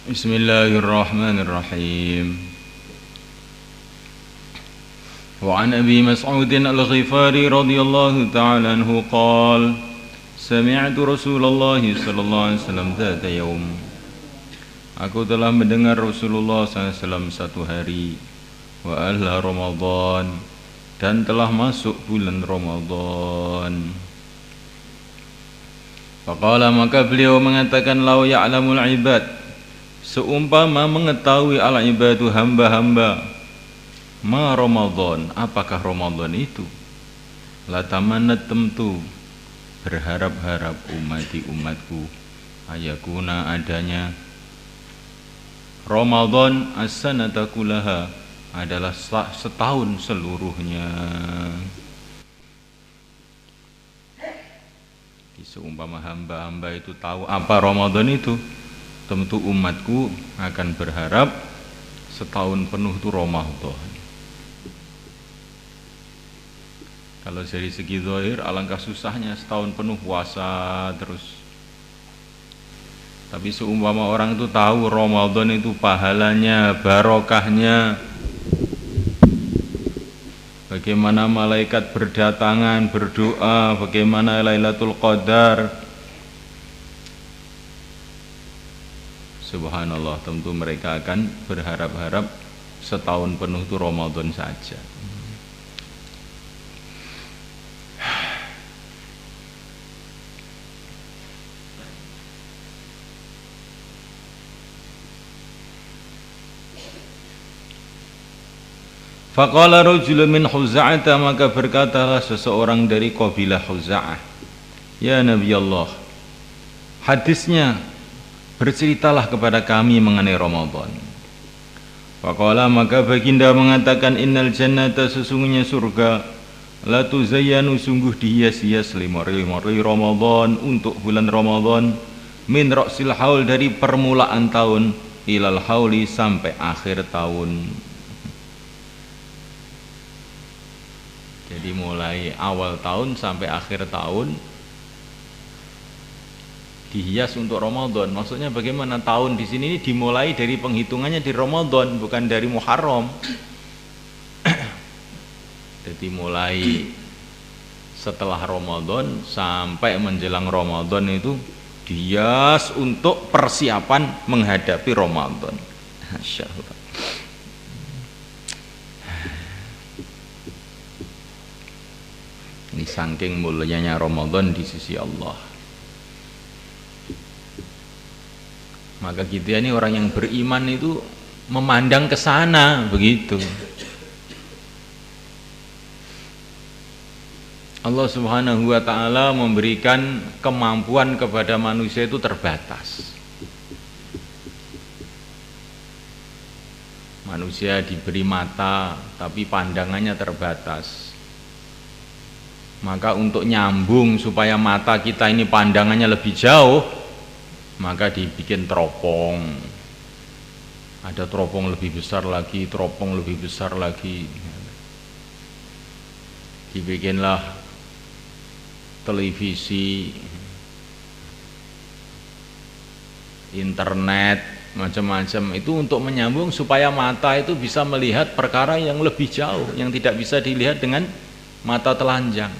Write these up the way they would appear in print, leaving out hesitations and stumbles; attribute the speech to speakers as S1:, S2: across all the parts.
S1: Bismillahirrahmanirrahim. Wa an Abi Mas'ud al-Ghifari radhiyallahu ta'ala anhu qala sami'tu Rasulullah sallallahu alaihi wasallam dzata yaum. Aku telah mendengar Rasulullah SAW satu hari wa ahla Ramadan, dan telah masuk bulan Ramadan. Faqala, maka beliau mengatakan, lau ya'lamul ibad, seumpama mengetahui al-ibadu hamba-hamba, ma Ramadan, apakah Ramadan itu, la tamannat tentu, berharap-harap umatku ayakuna adanya Ramadan as-sanata kullaha, adalah setahun seluruhnya. Seumpama hamba-hamba itu tahu apa Ramadan itu, tentu umatku akan berharap setahun penuh itu Ramadan. Kalau dari segi zahir alangkah susahnya setahun penuh puasa terus. Tapi seumpama orang itu tahu Ramadan itu pahalanya, barokahnya, bagaimana malaikat berdatangan berdoa, bagaimana Lailatul Qadar, subhanallah, tentu mereka akan berharap-harap setahun penuh itu Ramadan saja. Faqala rajulun min Khuza'ah, maka berkatalah seseorang dari kabilah Khuza'ah, ya Nabi Allah, hadisnya berceritalah kepada kami mengenai Ramadan. Faqala, maka baginda mengatakan, innal jannata, sesungguhnya surga, la tuzayyanu, sungguh dihias-hias limari Ramadan, untuk bulan Ramadan, min ra'sil haul, dari permulaan tahun, ilal hauli, sampai akhir tahun. Jadi mulai awal tahun sampai akhir tahun dihias untuk Ramadan. Maksudnya bagaimana? Tahun di sini dimulai dari penghitungannya di Ramadan, bukan dari Muharram. Jadi mulai setelah Ramadan sampai menjelang Ramadan itu dihias untuk persiapan menghadapi Ramadan. Masyaallah. Ini saking mulianya Ramadan di sisi Allah. Maka kita ini orang yang beriman itu memandang ke sana begitu. Allah Subhanahu wa taala memberikan kemampuan kepada manusia itu terbatas. Manusia diberi mata tapi pandangannya terbatas. Maka untuk nyambung supaya mata kita ini pandangannya lebih jauh, maka dibikin teropong. Ada teropong lebih besar lagi, teropong lebih besar lagi. Dibikinlah televisi, internet, macam-macam, itu untuk menyambung supaya mata itu bisa melihat perkara yang lebih jauh, yang tidak bisa dilihat dengan mata telanjang.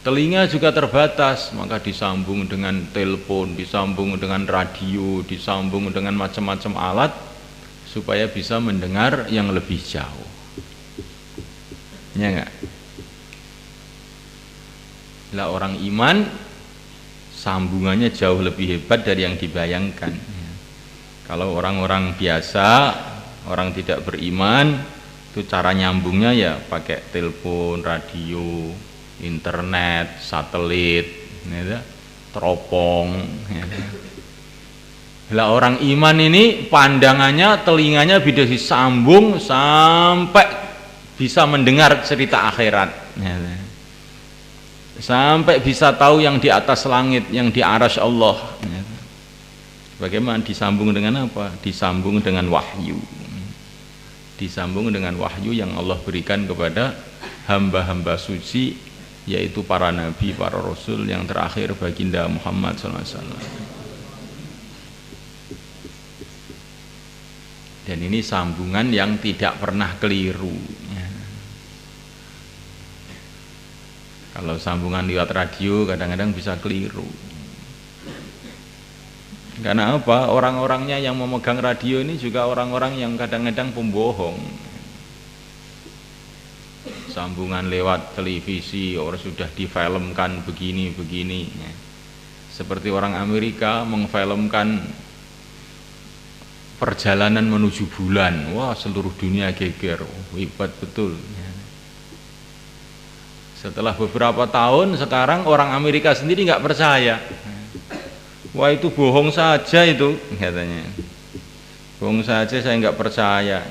S1: Telinga juga terbatas, maka disambung dengan telepon, disambung dengan radio, disambung dengan macam-macam alat supaya bisa mendengar yang lebih jauh. Ya enggak? Lah orang iman sambungannya jauh lebih hebat dari yang dibayangkan. Kalau orang-orang biasa, orang tidak beriman, itu cara nyambungnya ya pakai telepon, radio, internet, satelit, ya, teropong. Ya. Lah orang iman ini pandangannya, telinganya bisa disambung sampai bisa mendengar cerita akhirat. Ya. Sampai bisa tahu yang di atas langit, yang di arasy Allah. Ya. Bagaimana disambung dengan apa? Disambung dengan wahyu. Disambung dengan wahyu yang Allah berikan kepada hamba-hamba suci, yaitu para nabi, para rasul, yang terakhir baginda Muhammad SAW. Dan ini sambungan yang tidak pernah keliru. Kalau sambungan lewat radio kadang-kadang bisa keliru. Karena apa? Orang-orangnya yang memegang radio ini juga orang-orang yang kadang-kadang pembohong. Sambungan lewat televisi orang sudah difilmkan begini-begini. Seperti orang Amerika mengfilmkan perjalanan menuju bulan. Wah, seluruh dunia geger. Hebat betul. Setelah beberapa tahun sekarang orang Amerika sendiri nggak percaya. Wah, itu bohong saja itu katanya. Bohong saja, saya nggak percaya.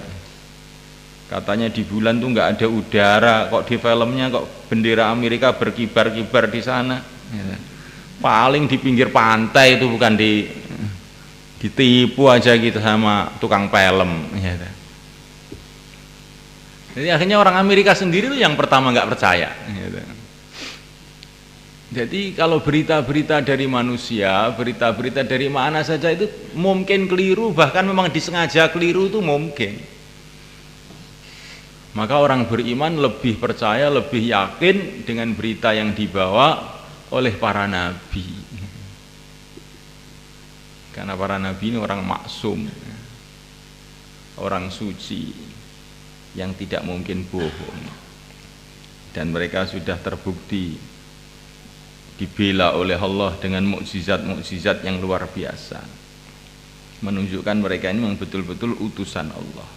S1: Katanya di bulan tuh nggak ada udara, kok di filmnya kok bendera Amerika berkibar-kibar di sana. Paling di pinggir pantai itu, bukan ditipu aja gitu sama tukang film. Jadi akhirnya orang Amerika sendiri tuh yang pertama nggak percaya. Jadi kalau berita-berita dari manusia, berita-berita dari mana saja itu mungkin keliru, bahkan memang disengaja keliru itu mungkin. Maka orang beriman lebih percaya, lebih yakin dengan berita yang dibawa oleh para nabi. Karena para nabi ini orang maksum, orang suci, yang tidak mungkin bohong. Dan mereka sudah terbukti dibela oleh Allah dengan mukjizat-mukjizat yang luar biasa, menunjukkan mereka ini memang betul-betul utusan Allah.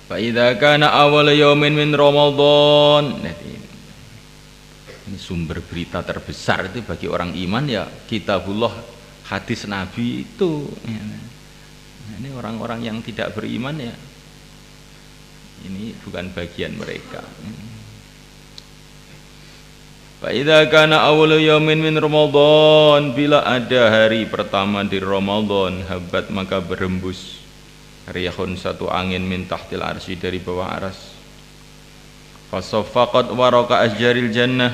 S1: Fa idza kana awal yaumin min Ramadan. Ini sumber berita terbesar itu bagi orang iman ya kitabullah, hadis Nabi itu. Ini orang-orang yang tidak beriman ya ini bukan bagian mereka. Fa idza kana awwalu yaumin min Ramadan, bila ada hari pertama di Ramadan, habat maka berembus riyahun satu angin min tahtil arsy dari bawah aras. Fasaffaqat waraka asjaril jannah,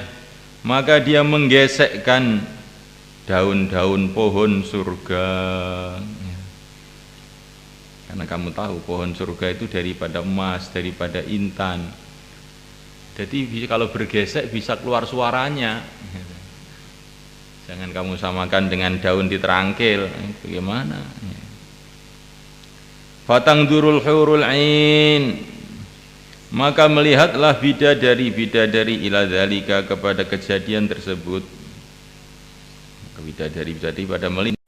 S1: maka dia menggesekkan daun-daun pohon surga. Karena kamu tahu pohon surga itu daripada emas, daripada intan. Jadi kalau bergesek bisa keluar suaranya. Jangan kamu samakan dengan daun diterangkil. Bagaimana? Fatang durul hurul ain, maka melihatlah bidadari ila dzalika, kepada kejadian tersebut. Bidadari pada melihat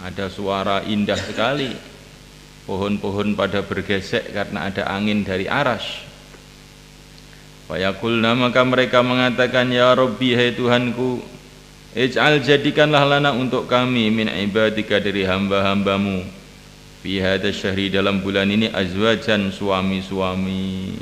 S1: ada suara indah sekali, pohon-pohon pada bergesek karena ada angin dari arasy. Fayaqulna, maka mereka mengatakan, ya Rabbi, hai Tuhanku, ij'al, jadikanlah lana untuk kami, min ibadika, dari hamba-hambamu, fi hadha syahri, dalam bulan ini, azwajan, suami-suami,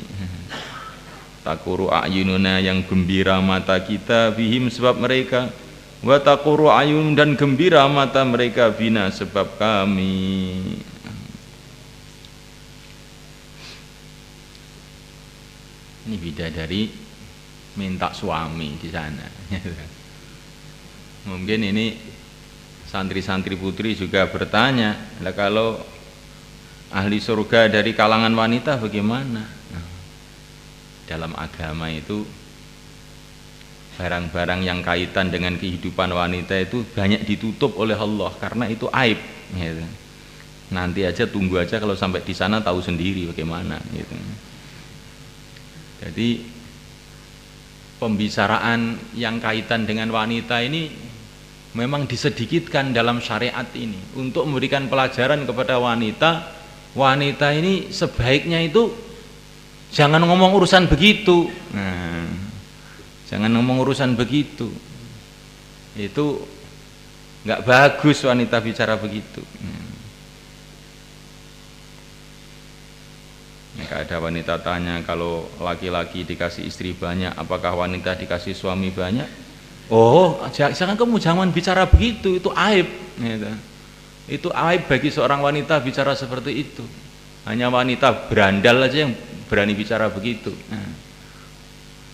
S1: takuru a'yununa, yang gembira mata kita, bihim, sebab mereka, wa taquru ayun, dan gembira mata mereka, bina, sebab kami. Ini bidadari minta suami di sana. Mungkin ini santri-santri putri juga bertanya, lah kalau ahli surga dari kalangan wanita bagaimana? Dalam agama itu barang-barang yang kaitan dengan kehidupan wanita itu banyak ditutup oleh Allah karena itu aib. Nanti aja, tunggu aja, kalau sampai di sana tahu sendiri bagaimana. Jadi pembicaraan yang kaitan dengan wanita ini memang disedikitkan dalam syariat ini untuk memberikan pelajaran kepada wanita. Wanita ini sebaiknya itu jangan ngomong urusan begitu. Jangan ngomong urusan begitu. Itu nggak bagus wanita bicara begitu. Maka ada wanita tanya, kalau laki-laki dikasih istri banyak, apakah wanita dikasih suami banyak? Oh, jangan bicara begitu, itu aib. Itu aib bagi seorang wanita bicara seperti itu. Hanya wanita berandal aja yang berani bicara begitu.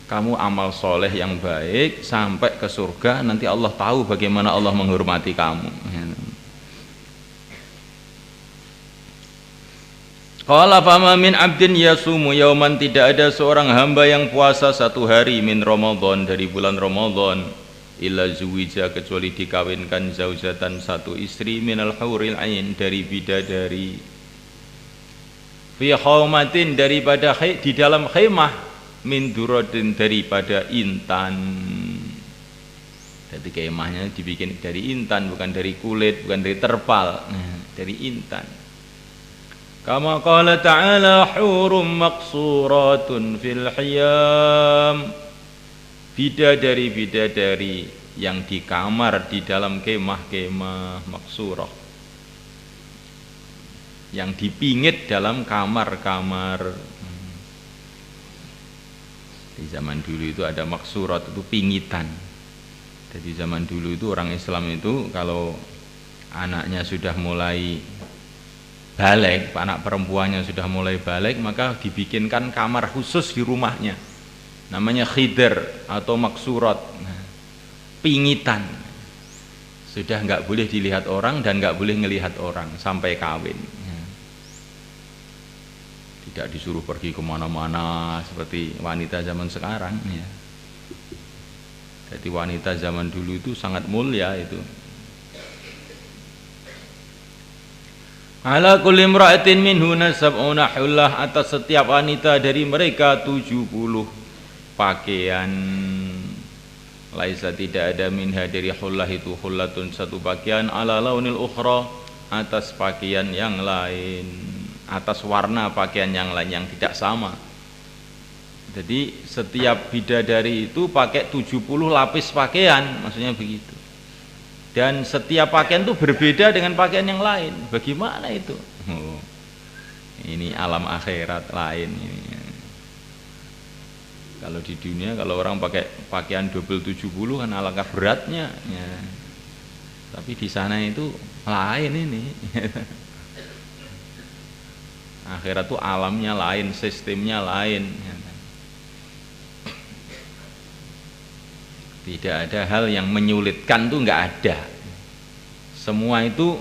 S1: Kamu amal soleh yang baik sampai ke surga, nanti Allah tahu bagaimana Allah menghormati kamu. Qala fama min abdin yasumu yauman, tidak ada seorang hamba yang puasa satu hari min Ramadan, dari bulan Ramadan, illa zuwija, kecuali dikawinkan zaujatan, satu istri, minal huril ain, dari bidadari, fi khaumatin, daripada di dalam khemah, min duradin, daripada intan. Jadi kemahnya dibikin dari intan, bukan dari kulit, bukan dari terpal, dari intan. Kama qala ta'ala hurum maqsuratun fil hiyam, bidadari-bidadari yang di kamar, di dalam kemah-kemah, maksurah, yang dipingit dalam kamar-kamar. Di zaman dulu itu ada maksurat, itu pingitan. Jadi zaman dulu itu orang Islam itu kalau anaknya sudah mulai balik, anak perempuannya sudah mulai balik, maka dibikinkan kamar khusus di rumahnya, namanya khidr atau maksurat, pingitan. Sudah nggak boleh dilihat orang dan nggak boleh ngelihat orang sampai kawin. Tidak disuruh pergi kemana-mana seperti wanita zaman sekarang. Jadi wanita zaman dulu itu sangat mulia itu. Ala kulli imra'atin minhunna sab'una hullah, atas setiap wanita dari mereka 70 pakaian. Laisa, tidak ada, minha dari hullah itu, hullatun satu pakaian, ala launil ukhra, atas pakaian yang lain, atas warna pakaian yang lain yang tidak sama. Jadi setiap bidadari itu pakai 70 lapis pakaian, maksudnya begitu. Dan setiap pakaian itu berbeda dengan pakaian yang lain. Bagaimana itu? Oh, ini alam akhirat lain ini. Kalau di dunia, kalau orang pakai pakaian double 70 kan alangkah beratnya ya. Tapi di sana itu lain ini. Akhirat itu alamnya lain, sistemnya lain. Tidak ada hal yang menyulitkan, tuh nggak ada. Semua itu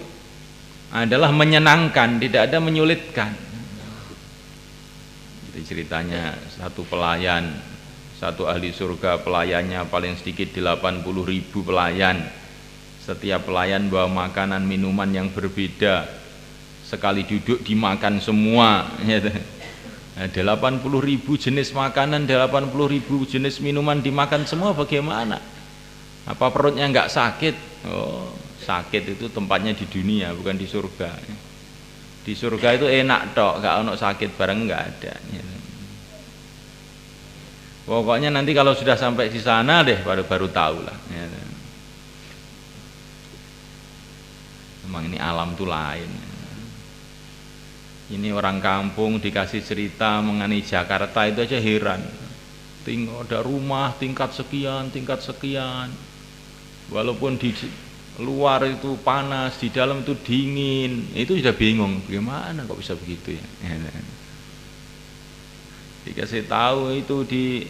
S1: adalah menyenangkan, tidak ada menyulitkan. Jadi ceritanya satu pelayan, satu ahli surga, pelayannya paling sedikit 80.000 pelayan. Setiap pelayan bawa makanan minuman yang berbeda. Sekali duduk dimakan semua. 80.000 jenis makanan, 80.000 jenis minuman dimakan semua, bagaimana? Apa perutnya nggak sakit? Oh, sakit itu tempatnya di dunia, bukan di surga. Di surga itu enak tok, nggak ono sakit bareng, nggak ada. Pokoknya nanti kalau sudah sampai di sana deh baru tahu lah. Memang ini alam tuh lain. Ini orang kampung dikasih cerita mengenai Jakarta itu aja heran. Tinggal ada rumah tingkat sekian, walaupun di luar itu panas, di dalam itu dingin, itu sudah bingung, bagaimana kok bisa begitu ya. Dikasih tahu itu di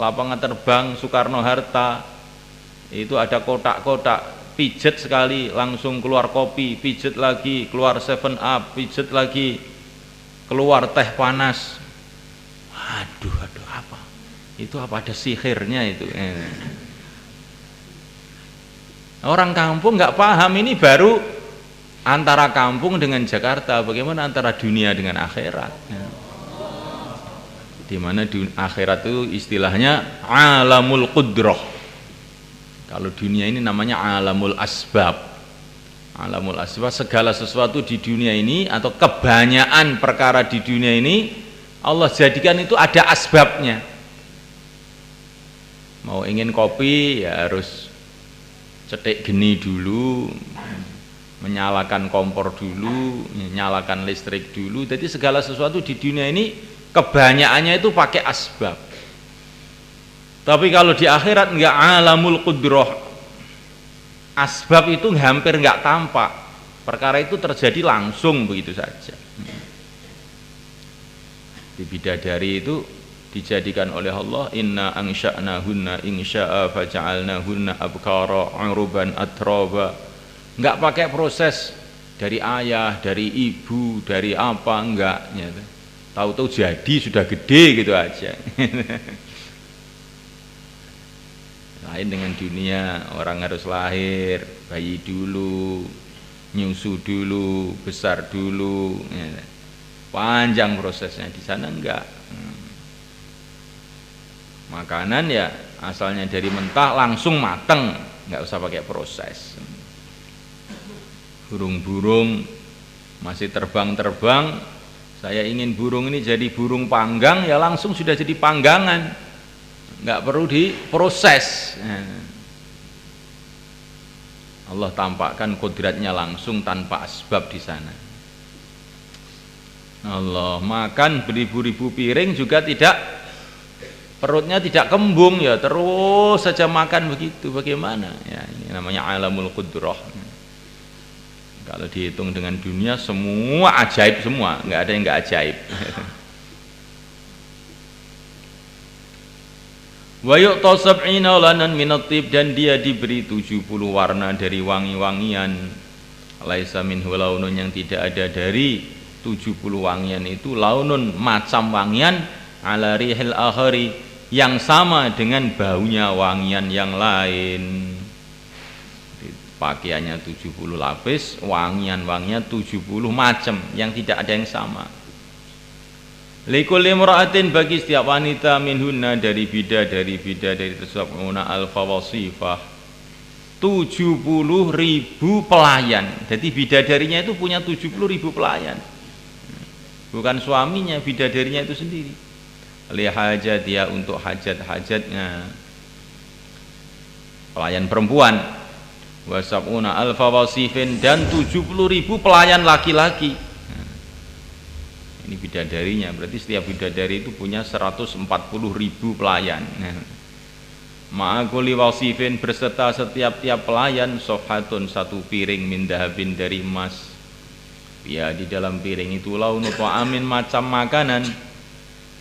S1: lapangan terbang Soekarno-Hatta itu ada kotak-kotak, pijet sekali langsung keluar kopi, pijet lagi keluar 7 Up, pijet lagi keluar teh panas. Aduh apa itu, apa ada sihirnya itu? Orang kampung nggak paham, ini baru antara kampung dengan Jakarta, bagaimana antara dunia dengan akhirat. Di mana akhirat itu istilahnya alamul qudrah. Kalau dunia ini namanya alamul asbab. Alamul asbab, segala sesuatu di dunia ini atau kebanyakan perkara di dunia ini Allah jadikan itu ada asbabnya. Mau ingin kopi ya harus cetek geni dulu, menyalakan kompor dulu, nyalakan listrik dulu. Jadi segala sesuatu di dunia ini kebanyakannya itu pakai asbab. Tapi kalau di akhirat enggak, alamul qudrah, asbab itu hampir enggak tampak, perkara itu terjadi langsung begitu saja. Di bidadari itu dijadikan oleh Allah, inna ansha'nahunna insya'a faja'alnahunna abkara uruban atraba. Enggak pakai proses dari ayah, dari ibu, dari apa enggak ya. Tahu-tahu jadi sudah gede gitu aja. Lain dengan dunia, orang harus lahir, bayi dulu, nyusu dulu, besar dulu ya. Panjang prosesnya, di sana enggak. Makanan ya asalnya dari mentah langsung mateng, enggak usah pakai proses. Burung-burung masih terbang-terbang, saya ingin burung ini jadi burung panggang, ya langsung sudah jadi panggangan, nggak perlu diproses. Allah tampakkan kodratnya langsung tanpa asbab di sana. Allah makan beribu-ribu piring juga tidak, perutnya tidak kembung ya, terus saja makan begitu. Bagaimana ya, ini namanya alamul qudrah. Kalau dihitung dengan dunia semua ajaib semua, nggak ada yang nggak ajaib. Wa yu'ta sab'ina lanan minat tib, dan dia diberi 70 warna dari wangi-wangian. Laisa minhu launun, yang tidak ada dari 70 wangian itu launun macam wangian ala rihil akhari, yang sama dengan baunya wangian yang lain. Pakaiannya 70 lapis, wangian-wangian 70 macam yang tidak ada yang sama. Likulli imra'atin, bagi setiap wanita minhunna dari bidadari tersab'una alfa wasifah, 70.000 pelayan. Jadi bidadarinya itu punya 70.000 pelayan. Bukan suaminya, bidadarinya itu sendiri. Li hajat, dia untuk hajat-hajatnya. Pelayan perempuan. Wasab'una alfa wasifin, dan 70.000 pelayan laki-laki. Nah, ini bidadarinya, berarti setiap bidadari itu punya 140.000 pelayan. Nah, ma'akuli wasifin, berserta setiap-tiap pelayan sofhatun, satu piring min dahabin, dari emas. Ya, di dalam piring itu launu ta'amin, macam makanan.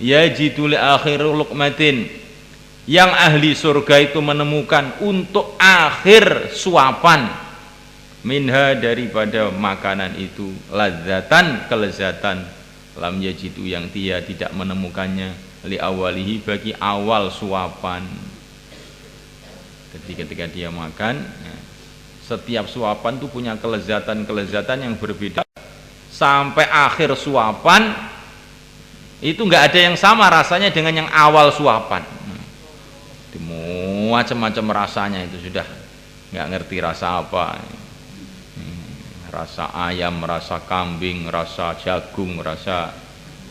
S1: Yajidu li akhirul luqmatin, yang ahli surga itu menemukan untuk akhir suapan, minha, daripada makanan itu, ladzatan, kelezatan, lam yajidu, yang dia tidak menemukannya, li awalihi, bagi awal suapan. Jadi ketika dia makan, setiap suapan itu punya kelezatan-kelezatan yang berbeda, sampai akhir suapan itu enggak ada yang sama rasanya dengan yang awal suapan. Macam-macam rasanya, itu sudah nggak ngerti rasa apa, rasa ayam, rasa kambing, rasa jagung, rasa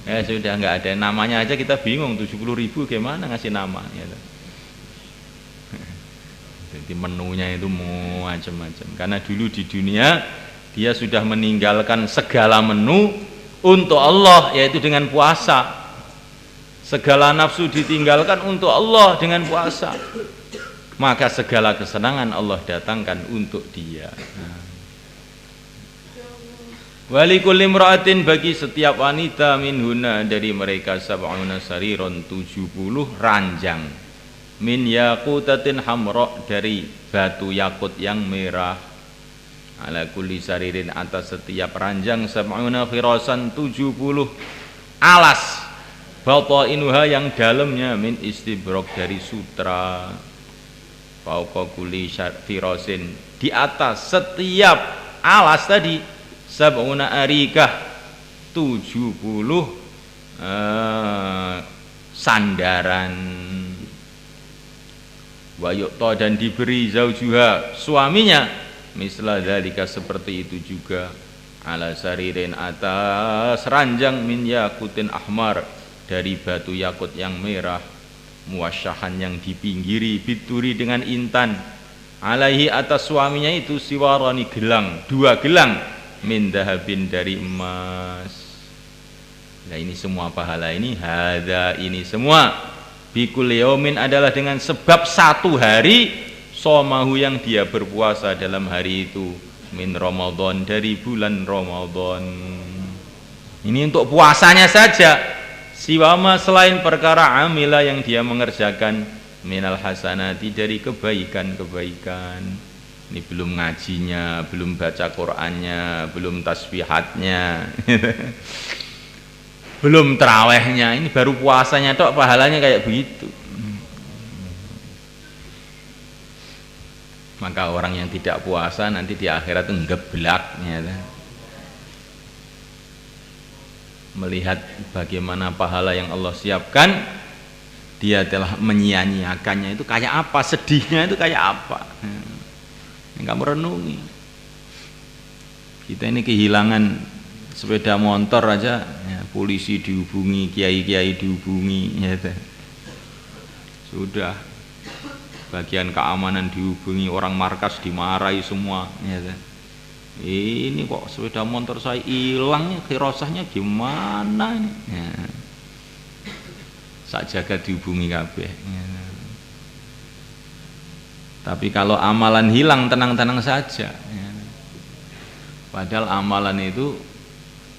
S1: sudah nggak ada namanya aja kita bingung. 70.000 gimana ngasih nama gitu. Jadi menunya itu macam-macam, karena dulu di dunia dia sudah meninggalkan segala menu untuk Allah, yaitu dengan puasa. Segala nafsu ditinggalkan untuk Allah dengan puasa, maka segala kesenangan Allah datangkan untuk dia. Walikulli imra'atin, bagi setiap wanita minhuna dari mereka sab'una sariron, 70 ranjang, min yaqutatin hamra, dari batu yakut yang merah. Ala kulli saririn, atas setiap ranjang, sab'una firasan, 70 alas. Batainuha, yang dalamnya min istibrok, dari sutra. Fauqa kulli firasin, di atas setiap alas tadi, sab'una arikah, 70 sandaran. Wa yu'ta, dan diberi zaujuha, suaminya, misla dzalika, seperti itu juga, ala saririn, atas ranjang, min yakutin ahmar, dari batu yakut yang merah, muwasyahan, yang dipinggiri, bituri, dengan intan, alaihi, atas suaminya itu, siwarani, gelang, 2 gelang, min dahabin, dari emas. Nah, ini semua pahala ini, hadza, ini semua, bikul yaumin, adalah dengan sebab satu hari, somahu, yang dia berpuasa dalam hari itu, min Ramadan, dari bulan Ramadan. Ini untuk puasanya saja. Siwama, selain perkara amila, yang dia mengerjakan, minal hasanati, dari kebaikan-kebaikan. Ini belum ngajinya, belum baca Qur'annya, belum tasbihatnya, belum terawihnya. Ini baru puasanya tok pahalanya kayak begitu. Maka orang yang tidak puasa nanti di akhirat itu ngeblak, ya. Melihat bagaimana pahala yang Allah siapkan, dia telah menyia-nyiakannya. Itu kayak apa, sedihnya itu kayak apa. Yang kamu renungi. Kita ini kehilangan sepeda motor aja, ya, polisi dihubungi, kiai-kiai dihubungi, ya. Sudah bagian keamanan dihubungi, orang markas dimarahi semua, ya. Ini kok sepeda motor saya hilang, kirosahnya gimana ini? Ya. Sak jagat dihubungi kabeh. Ya. Tapi kalau amalan hilang, tenang-tenang saja. Ya. Padahal amalan itu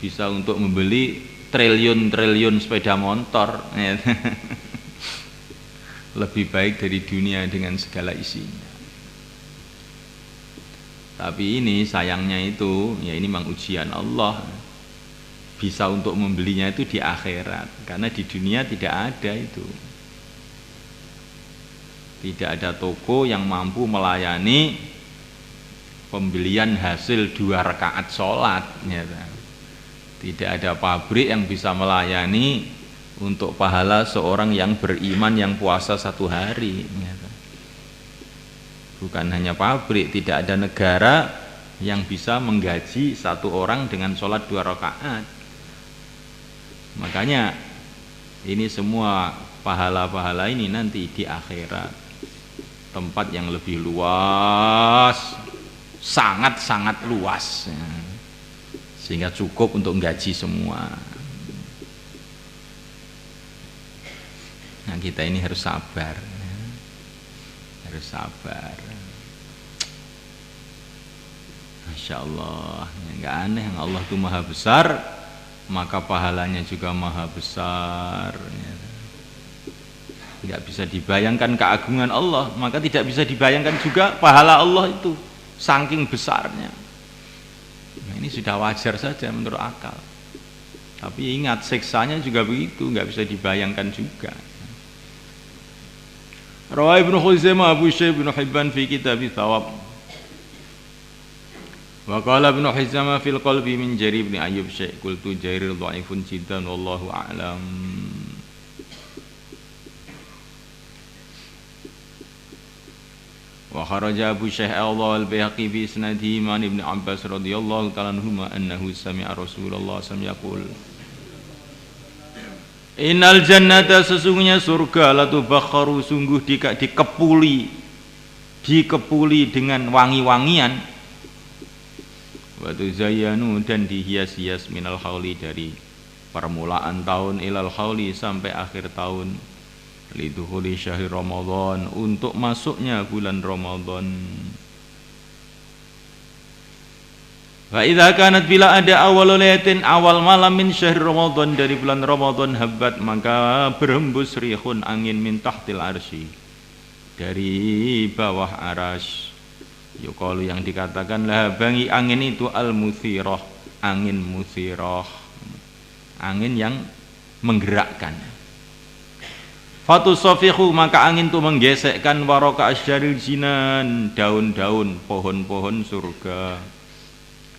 S1: bisa untuk membeli triliun-triliun sepeda motor. Ya. Lebih baik dari dunia dengan segala isinya. Tapi ini sayangnya itu, ya ini memang ujian Allah. Bisa untuk membelinya itu di akhirat, karena di dunia tidak ada itu. Tidak ada toko yang mampu melayani pembelian hasil 2 rakaat sholat, ya. Tidak ada pabrik yang bisa melayani untuk pahala seorang yang beriman yang puasa 1 hari, ya. Bukan hanya pabrik, tidak ada negara yang bisa menggaji 1 orang dengan sholat 2 rakaat. Makanya ini semua pahala-pahala ini nanti di akhirat, tempat yang lebih luas, sangat-sangat luas, ya. Sehingga cukup untuk menggaji semua. Nah, kita ini harus sabar, ya. Harus sabar. Masya Allah, ya, nggak aneh, Allah itu maha besar, maka pahalanya juga maha besar, ya. Nggak bisa dibayangkan keagungan Allah, maka tidak bisa dibayangkan juga pahala Allah itu saking besarnya. Nah, ini sudah wajar saja menurut akal. Tapi ingat, siksanya juga begitu, nggak bisa dibayangkan juga. Rawi Ibnu Khuzaimah Abu Syekh Ibnu Hibban fi kitab Thawab. Wa qala Ibnu Hizamah fil qalbi min Jarir bin Ayyub Syekh qultu Jarir dhaifun jiddan wallahu a'lam. Wa kharaja Abu Syekh al-Baihaqi bi isnadihi man Ibnu Abbas radhiyallahu ta'ala anhuma annahu sami'a Rasulullah sallallahu Innal jannata, sesungguhnya surga, la tubakharu, sungguh dikepuli dengan wangi-wangian, wa tuzayyanu, dan dihias-hias minal hauli, dari permulaan tahun ilal hauli sampai akhir tahun, lidukhuli syahr Ramadan, untuk masuknya bulan Ramadan. Fa idza kanat, bila ada awal lailatin, awal malam, min syahr Ramadan, dari bulan Ramadan, habat, maka berhembus rihun, angin, min tahtil arsy, dari bawah arsy. Yuqalu, yang dikatakan lah bangi angin itu al-muthirah, angin muthirah, angin yang menggerakkan. Fatusafihu, maka angin itu menggesekkan waraka asyjaril jinan, daun-daun pohon-pohon surga.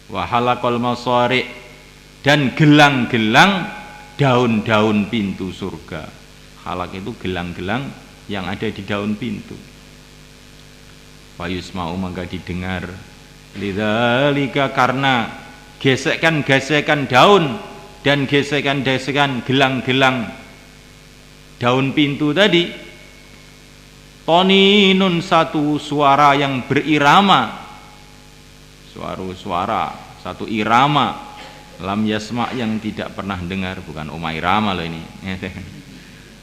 S1: Wahalakol masari, dan gelang-gelang daun-daun pintu surga. Halak itu gelang-gelang yang ada di daun pintu. Fayusma'u, maka didengar. Lidzalika, karena gesekan-gesekan daun dan gesekan-gesekan gelang-gelang daun pintu tadi, toninun, satu suara yang berirama, suara satu irama, lam yasma, yang tidak pernah dengar. Bukan irama loh ini.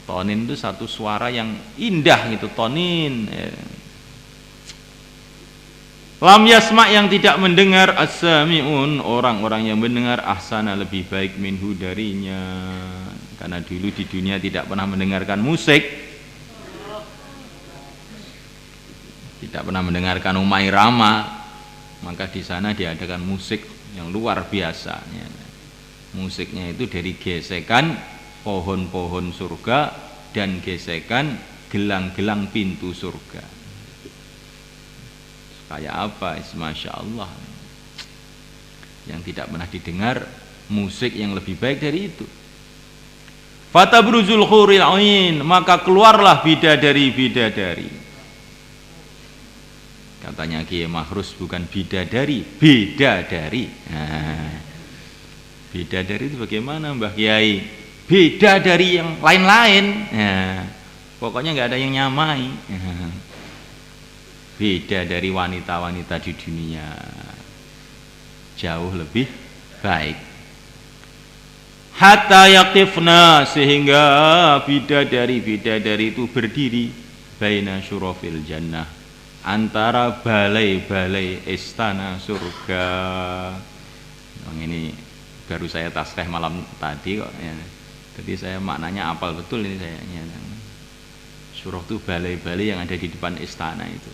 S1: Tonin itu satu suara yang indah gitu, tonin. Lam yasma, yang tidak mendengar, as-sami'un, orang-orang yang mendengar, ahsana, lebih baik, minhu, darinya. Karena dulu di dunia tidak pernah mendengarkan musik, tidak pernah mendengarkan Uma Irama, maka di sana diadakan musik yang luar biasa. Musiknya itu dari gesekan pohon-pohon surga dan gesekan gelang-gelang pintu surga. Kayak apa? Masya Allah. Yang tidak pernah didengar musik yang lebih baik dari itu. Fatabruzul khuril ain, maka keluarlah bidadari-bidadari. Katanya Kiai Mahrus bukan bidadari, bidadari. Nah, bidadari itu bagaimana Mbah Kiai? Beda dari yang lain-lain. Nah, pokoknya nggak ada yang nyamai. Beda dari wanita-wanita di dunia. Jauh lebih baik. Hatta yaqifna, sehingga bidadari-bidadari itu berdiri baina syurafil jannah, antara balai-balai istana surga. Ini baru saya tasrih malam tadi kok ya. Jadi saya maknanya apal betul ini saya. Surah itu balai-balai yang ada di depan istana itu.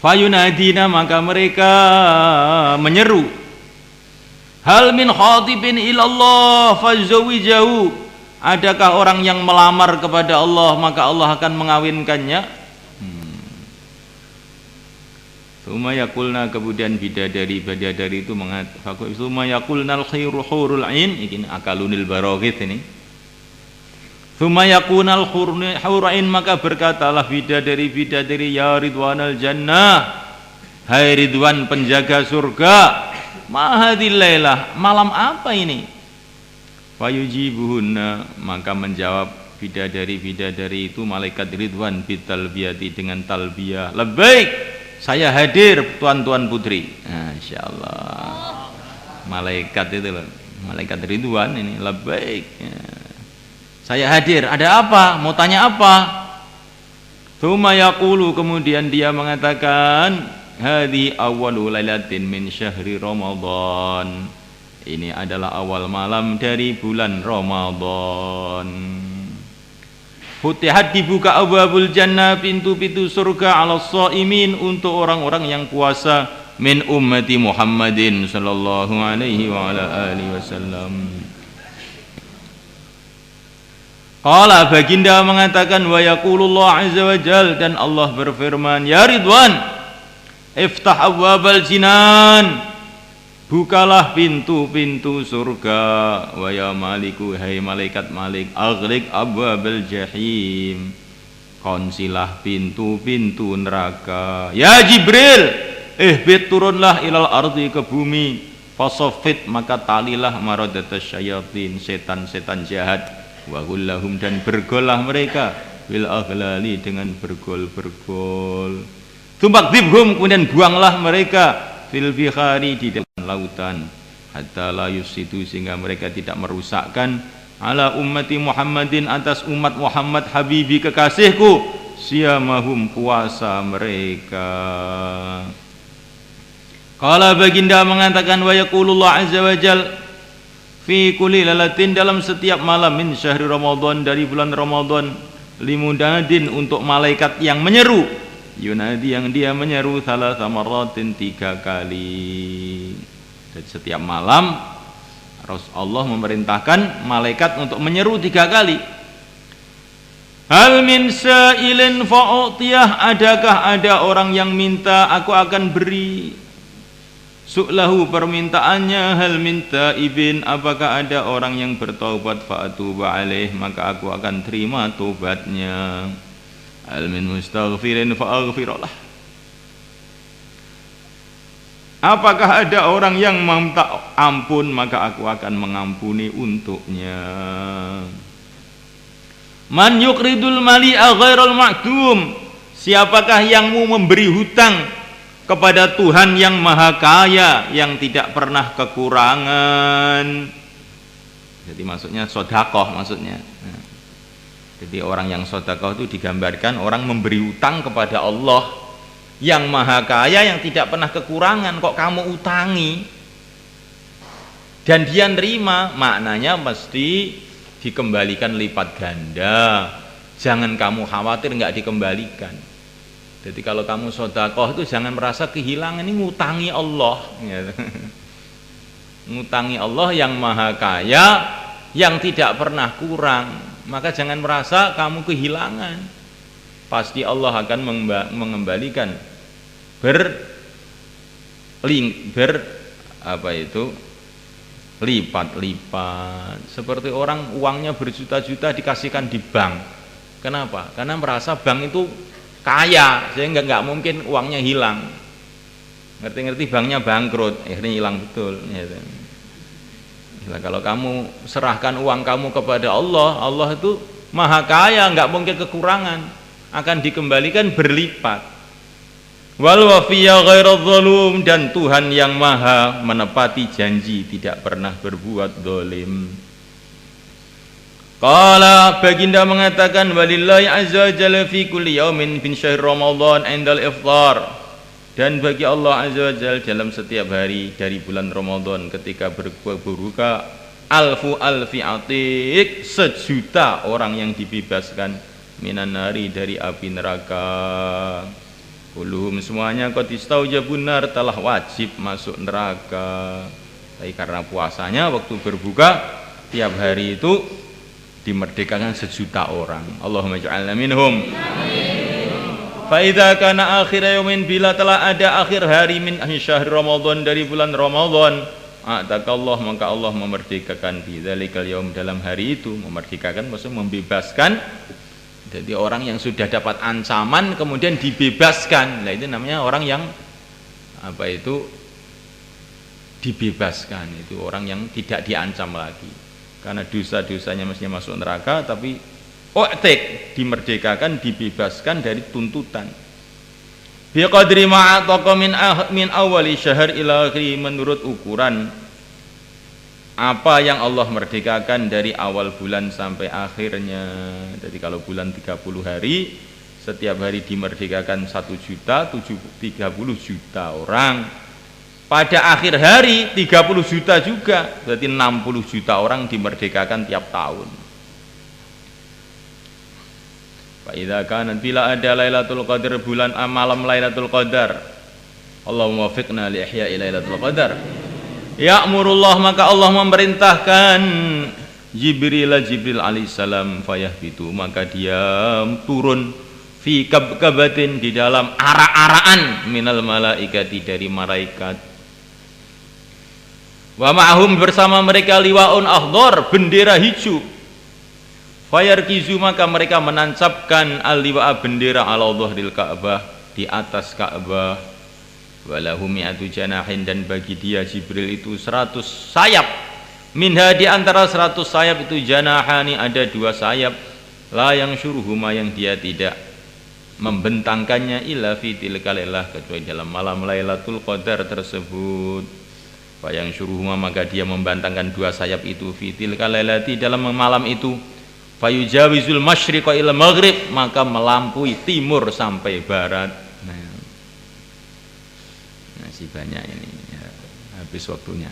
S1: Fayunadina, maka mereka menyeru, hal min khatibin ilallah fazawijahu, adakah orang yang melamar kepada Allah maka Allah akan mengawinkannya. Tsumma yaqulna, kemudian bidadari itu mengatakan, tsumma yaqulnal hurul ain, ini akalunil baraghith ini. Tsumma yaqunal hurul ain, maka berkatalah bidadari, ya ridwanal jannah, hai Ridwan penjaga surga, ma hadhil lailah, malam apa ini? Fayujibuhunna, maka menjawab bidadari itu malaikat Ridwan bitalbiyati, dengan talbiyah, labbaik, saya hadir tuan-tuan putri. Insyaallah. Malaikat itu loh, malaikat Ridwan ini labbaik. Saya hadir, ada apa? Mau tanya apa? Tsumma yaqulu, kemudian dia mengatakan, hadhi awwalu lailatin min syahri Ramadan. Ini adalah awal malam dari bulan Ramadan. Futihat, dibuka abwabul jannah, pintu-pintu surga, ala shaimin, untuk orang-orang yang puasa, min ummati Muhammadin sallallahu alaihi wa ala alihi wasallam. Qala, baginda mengatakan, wa yaqulullah azza wa jal, dan Allah berfirman, ya Ridwan, iftah abwabal jinan, bukalah pintu-pintu surga, wa ya maliku, hai malaikat Malik, aghliq abwabal jahim, kunsilah pintu-pintu neraka. Ya Jibril, ihbit, turunlah ilal ardi, ke bumi, fasaffit, maka talilah maradatas syayatin, setan-setan jahat, wa gullahum, dan bergolah mereka, bil aghlali, dengan bergol-bergol, tumbakdibhum, kemudian buanglah mereka, fil bihari, di dalam lautan, hatta la yusidu, sehingga mereka tidak merusakkan, ala ummati Muhammadin, atas umat Muhammad habibi kekasihku, siyamahum, puasa mereka. Qala, baginda mengatakan, wa yaqulullah azza wa jal, fi kulli lailatin, dalam setiap malam, min syahri Ramadan, dari bulan Ramadan, limunadin, untuk malaikat yang menyeru, yunadi, yang dia menyeru, thalatha marratin, 3 kali. Dan setiap malam Rasulullah memerintahkan malaikat untuk menyeru 3 kali. Hal min sa'ilin fa'utiyah, adakah ada orang yang minta, aku akan beri. Su'lahu, permintaannya, hal minta ibin, apakah ada orang yang bertaubat, fa'atuba alaih, maka aku akan terima taubatnya. Hal min mustaghfirin fa'aghfirullah, apakah ada orang yang meminta ampun, maka aku akan mengampuni untuknya. Man yuqridul mali'a ghairal ma'dum, siapakah yang mau memberi hutang kepada Tuhan yang maha kaya, yang tidak pernah kekurangan. Jadi maksudnya sodakoh, maksudnya. Jadi orang yang sodakoh itu digambarkan orang memberi utang kepada Allah yang maha kaya, yang tidak pernah kekurangan. Kok kamu utangi dan dia nerima, maknanya mesti dikembalikan lipat ganda. jangan kamu khawatir nggak dikembalikan. Jadi kalau kamu sedekah itu jangan merasa kehilangan, ini ngutangi Allah. Ngutangi Allah yang maha kaya, yang tidak pernah kurang. Maka jangan merasa kamu kehilangan. Pasti Allah akan mengembalikan lipat-lipat. Seperti orang uangnya berjuta-juta dikasihkan di bank. Kenapa? Karena merasa bank itu kaya, sehingga nggak mungkin uangnya hilang. Ngerti-ngerti banknya bangkrut, akhirnya hilang betul. Nah, kalau kamu serahkan uang kamu kepada Allah, Allah itu maha kaya, nggak mungkin kekurangan, akan dikembalikan berlipat. Wal wafiyya ghairadz dzalum, dan Tuhan yang maha menepati janji, tidak pernah berbuat zalim. Qala, baginda mengatakan, walillahi azza jalla fi kulli yaumin bin syahr Ramadan indal iftar, dan bagi Allah azza jalla dalam setiap hari dari bulan Ramadan ketika berbuka, alfi atik, 1.000.000 orang yang dibebaskan minan nari dari api neraka. Kulluhum, semuanya qad istaujabun nar, telah wajib masuk neraka. Tapi karena puasanya waktu berbuka tiap hari itu dimerdekakan 1.000.000 orang. Allahumma ja'alna minhum. Fa idza kana akhir yaumin, bila telah ada akhir hari min syahr Ramadan, dari bulan Ramadan, atakallah, maka Allah memerdekakan di dzalikal yaum, dalam hari itu. Memerdekakan maksudnya membebaskan. Jadi orang yang sudah dapat ancaman kemudian dibebaskan. Nah, itu namanya orang yang dibebaskan. Itu orang yang tidak diancam lagi. Karena dosa-dosanya mestinya masuk neraka, tapi dimerdekakan, dibebaskan dari tuntutan. Bi qadri ma ataqa min awali syahr ila akhiri, menurut ukuran apa yang Allah merdekakan dari awal bulan sampai akhirnya. Jadi kalau bulan 30 hari, setiap hari dimerdekakan 1.030.000 orang. Pada akhir hari 30 juta juga, berarti 60 juta orang dimerdekakan tiap tahun. Fa idza kana, bila ada Lailatul Qadar, bulan malam Lailatul Qadar, Allahumma waffiqna li ihya'i Lailatul Qadar. Ya'murullah, maka Allah memerintahkan Jibril alaihissalam, fayahbitu, maka dia turun fi kabkabatin, di dalam ara-araan, minal malaikati, dari malaikat. Wa ma'hum, bersama mereka, liwaun akhdar, bendera hijau. Fayarkizu, maka mereka menancapkan al-liwa'a, bendera, ala dhahril Ka'bah, di atas Ka'bah. Walahu mi'atu janahin, dan bagi dia Jibril itu 100 sayap. Minha, di antara 100 sayap itu, janahani, ada 2 sayap. La yang syuruhuma, yang dia tidak membentangkannya, illa fi tilkal lailah, kecuali dalam malam Lailatul Qadar tersebut. Yang syuruhuma, maka dia membantangkan 2 sayap itu, fitil kalailati, dalam malam itu. Fayujawizul masyriqa ila maghrib, maka melampaui timur sampai barat. Nah, masih banyak ini ya, habis waktunya.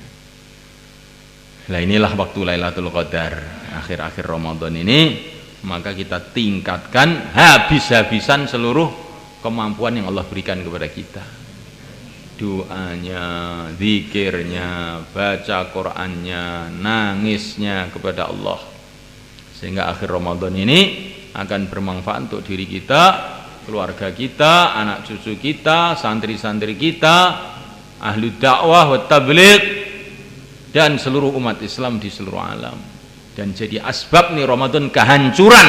S1: Nah, inilah waktu Lailatul Qadar, akhir-akhir Ramadan ini. Maka kita tingkatkan habis-habisan seluruh kemampuan yang Allah berikan kepada kita. Doanya, zikirnya, baca Qur'annya, nangisnya kepada Allah, sehingga akhir Ramadan ini akan bermanfaat untuk diri kita, keluarga kita, anak cucu kita, santri-santri kita, ahli dakwah wa tabligh, dan seluruh umat Islam di seluruh alam. Dan jadi asbab nih Ramadan kehancuran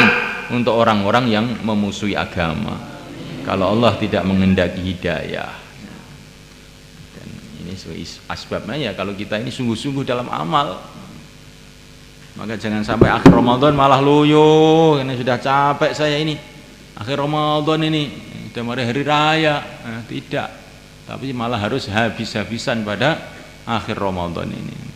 S1: untuk orang-orang yang memusuhi agama, kalau Allah tidak menghendaki hidayah. Asbabnya ya, kalau kita ini sungguh-sungguh dalam amal, maka jangan sampai akhir Ramadan malah loyo, ini sudah capek saya ini akhir Ramadan ini, sudah mari hari raya. Nah, tidak, tapi malah harus habis-habisan pada akhir Ramadan ini.